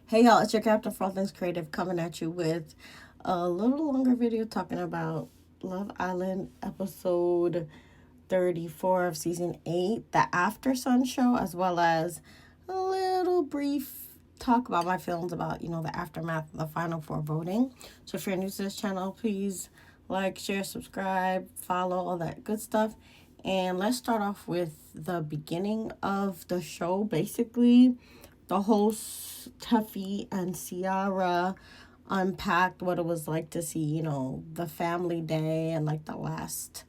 Hey y'all, it's your Captain for All Things Creative coming at you with a little longer video talking about Love Island episode 34 of season 8, the Aftersun show, as well as a little brief talk about my feelings about, the aftermath of the final four voting. So if you're new to this channel, please like, share, subscribe, follow, all that good stuff. And let's start off with the beginning of the show. Basically, the hosts, Tuffy and Ciara, unpacked what it was like to see, the family day and like the last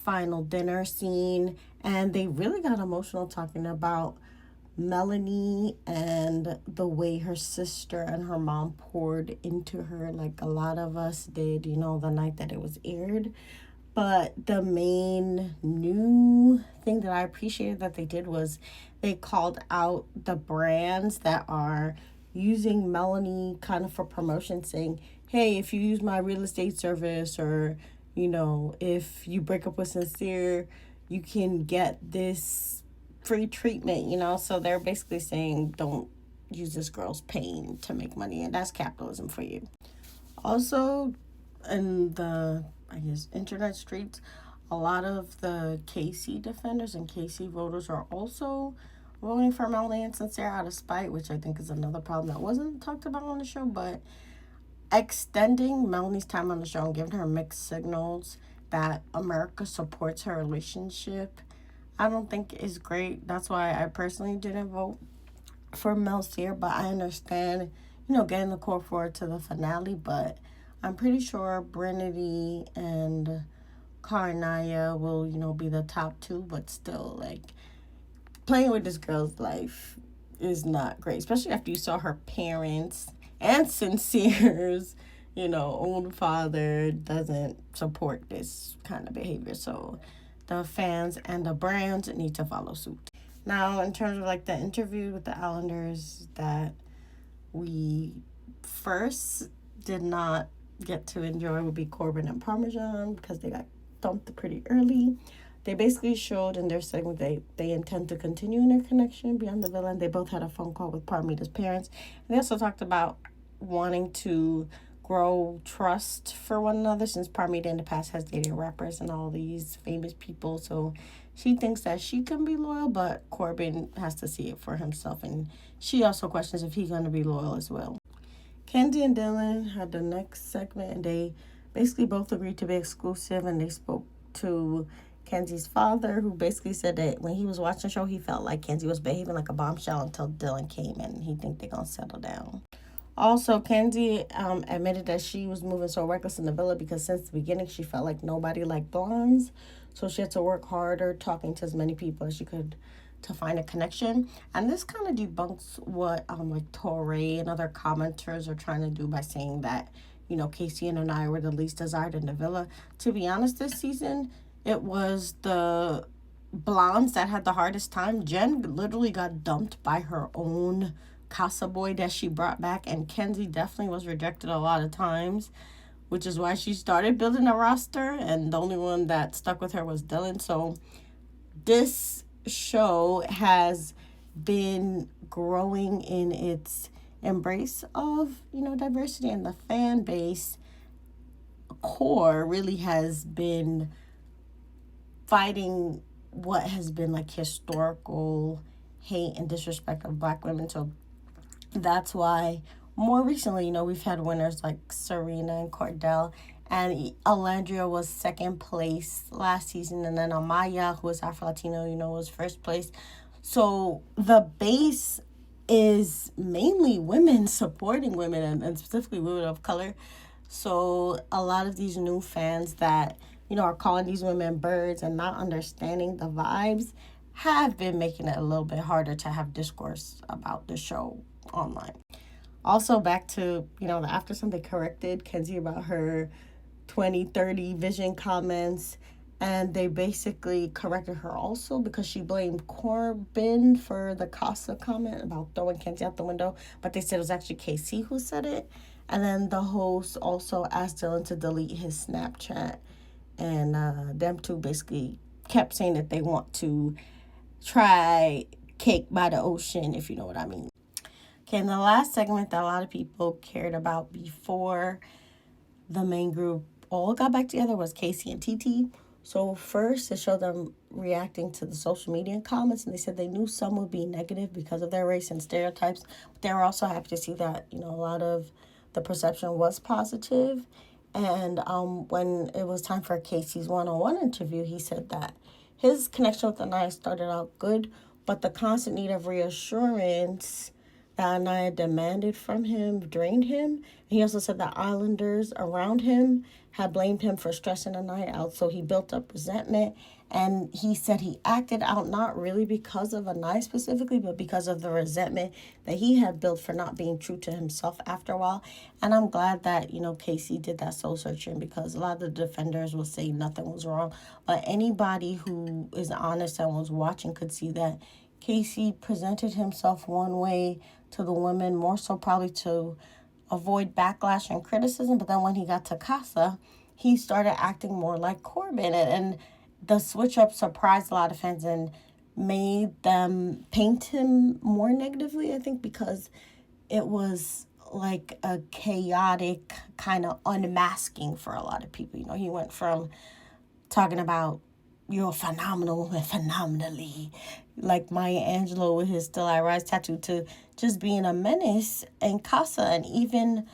final dinner scene. And they really got emotional talking about Melanie and the way her sister and her mom poured into her, like a lot of us did, the night that it was aired. But the main new thing that I appreciated that they did was they called out the brands that are using Melanie kind of for promotion, saying, hey, if you use my real estate service, or, if you break up with Sincere, you can get this free treatment, So they're basically saying, don't use this girl's pain to make money, and that's capitalism for you. Also, in the, I guess, internet streets, a lot of the KC defenders and KC voters are also voting for Melanie and Sincere out of spite, which I think is another problem that wasn't talked about on the show. But extending Melanie's time on the show and giving her mixed signals that America supports her relationship, I don't think is great. That's why I personally didn't vote for Melcier, but I understand, getting the core forward to the finale. But I'm pretty sure Brinity and Karnaya will, be the top two, but still, like, playing with this girl's life is not great, especially after you saw her parents and Sincere's, own father doesn't support this kind of behavior. So the fans and the brands need to follow suit. Now, in terms of like the interview with the Islanders that we first did not get to enjoy would be Corbin and Parmesan, because they got dumped pretty early. They basically showed in their segment they intend to continue in their connection beyond the villain. They both had a phone call with Parmida's parents. And they also talked about wanting to grow trust for one another, since Parmida in the past has dated rappers and all these famous people. So she thinks that she can be loyal, but Corbin has to see it for himself. And she also questions if he's going to be loyal as well. Kenzie and Dylan had the next segment, and they basically both agreed to be exclusive, and they spoke to Kenzie's father, who basically said that when he was watching the show, he felt like Kenzie was behaving like a bombshell until Dylan came, and he think they're going to settle down. Also, Kenzie admitted that she was moving so reckless in the villa because since the beginning, she felt like nobody liked blondes. So she had to work harder, talking to as many people as she could to find a connection. And this kind of debunks what like Torre and other commenters are trying to do by saying that, Casey and I were the least desired in the villa. To be honest, this season, it was the blondes that had the hardest time. Jen literally got dumped by her own Casa boy that she brought back, and Kenzie definitely was rejected a lot of times, which is why she started building a roster, and the only one that stuck with her was Dylan. So this show has been growing in its embrace of, diversity, and the fan base core really has been fighting what has been like historical hate and disrespect of Black women. So that's why more recently, we've had winners like Serena and Cordell, and Alandria was second place last season, and then Amaya, who was Afro-Latino, was first place. So the base is mainly women supporting women, and specifically women of color. So a lot of these new fans that, are calling these women birds and not understanding the vibes have been making it a little bit harder to have discourse about the show online. Also, back to, the Aftersun, they corrected Kenzie about her 2030 vision comments, and they basically corrected her also because she blamed Corbin for the Casa comment about throwing Kenzie out the window, but they said it was actually KC who said it. And then the host also asked Dylan to delete his Snapchat, and them two basically kept saying that they want to try Cake by the Ocean, if you know what I mean. Okay, in the last segment that a lot of people cared about before the main group all got back together was Casey and Titi. So first, it showed them reacting to the social media comments, and they said they knew some would be negative because of their race and stereotypes. But they were also happy to see that a lot of the perception was positive. And when it was time for Casey's one-on-one interview, he said that his connection with Anaya started out good, but the constant need of reassurance that Anaya demanded from him drained him. And he also said that islanders around him had blamed him for stressing Anaya out, so he built up resentment. And he said he acted out not really because of Anaya specifically, but because of the resentment that he had built for not being true to himself after a while. And I'm glad that, Casey did that soul searching, because a lot of the defenders will say nothing was wrong. But anybody who is honest and was watching could see that Casey presented himself one way to the women, more so probably to avoid backlash and criticism. But then when he got to Casa, he started acting more like Corbin. And the switch up surprised a lot of fans and made them paint him more negatively, I think, because it was like a chaotic kind of unmasking for a lot of people. He went from talking about you're a phenomenal woman, phenomenally, like Maya Angelou with his Still I Rise tattoo, to just being a menace in Casa. And even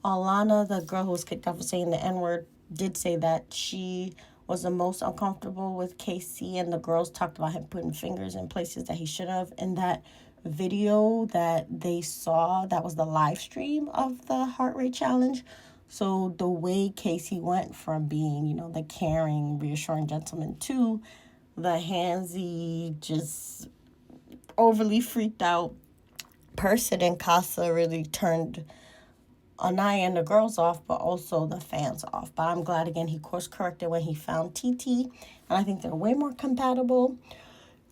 Alana, the girl who was kicked off for saying the N-word, did say that she was the most uncomfortable with Casey, and the girls talked about him putting fingers in places that he should have. In that video that they saw, that was the live stream of the heart rate challenge. So the way Casey went from being, the caring, reassuring gentleman to the handsy, just overly freaked out person in Casa really turned Anaya and the girls off, but also the fans off. But I'm glad, again, he course corrected when he found Titi, and I think they're way more compatible.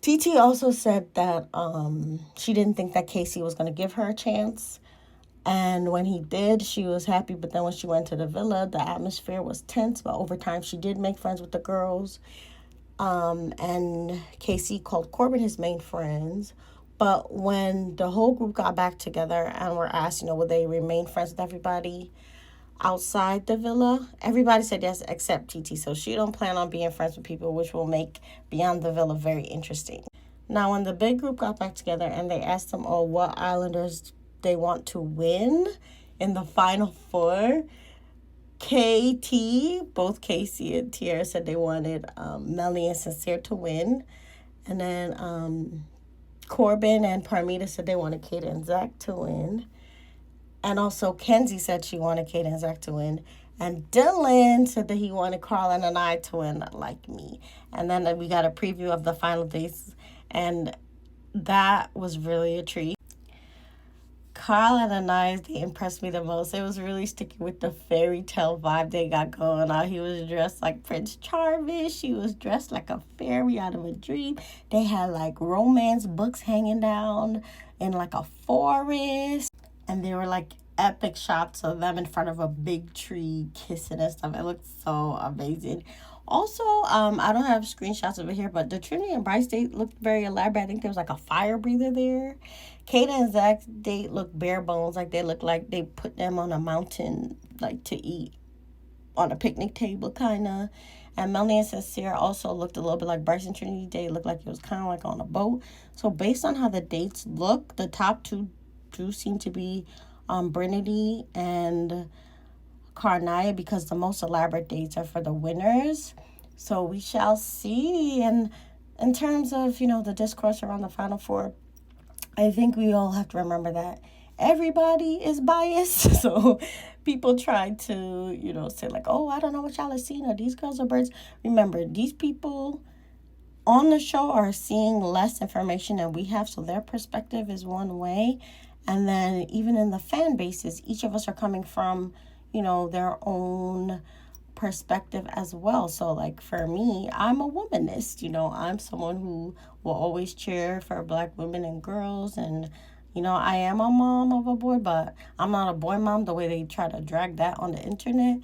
Titi also said that she didn't think that Casey was going to give her a chance. And when he did, she was happy. But then when she went to the villa, the atmosphere was tense. But over time, she did make friends with the girls. And Casey called Corbin his main friends. But when the whole group got back together and were asked, would they remain friends with everybody outside the villa, everybody said yes except Titi. So she don't plan on being friends with people, which will make Beyond the Villa very interesting. Now, when the big group got back together and they asked them, what islanders they want to win in the final four, both Casey and Tierra said they wanted Melanie and Sincere to win. And then Corbin and Parmida said they wanted Kate and Zach to win. And also Kenzie said she wanted Kate and Zach to win. And Dylan said that he wanted Carl and I to win, like me. And then we got a preview of the final days, and that was really a treat. Carl and Anais, they impressed me the most. It was really sticking with the fairy tale vibe they got going on. He was dressed like Prince Charming. She was dressed like a fairy out of a dream. They had like romance books hanging down in like a forest. And they were like epic shots of them in front of a big tree kissing and stuff. It looked so amazing. Also, I don't have screenshots of it here, but the Trinity and Bryce date looked very elaborate. I think there was like a fire breather there. Kate and Zach's date looked bare bones. Like they looked like they put them on a mountain, like to eat on a picnic table, kind of. And Melanie and Sincere also looked a little bit like Bryce and Trinity's date. It looked like it was kind of like on a boat. So based on how the dates look, the top two do seem to be Brinity and Carnaya, because the most elaborate dates are for the winners. So we shall see. And in terms of, the discourse around the Final Four, I think we all have to remember that everybody is biased. So people try to, say like, I don't know what y'all are seeing, or these girls are birds. Remember, these people on the show are seeing less information than we have, so their perspective is one way. And then even in the fan bases, each of us are coming from, their own perspective as well. So like for me, I'm a womanist, I'm someone who will always cheer for Black women and girls. And, I am a mom of a boy, but I'm not a boy mom the way they try to drag that on the internet.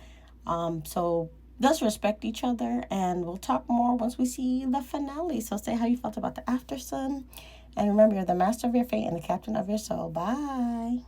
So let's respect each other, and we'll talk more once we see the finale. So say how you felt about the Aftersun, And remember, you're the master of your fate and the captain of your soul. Bye.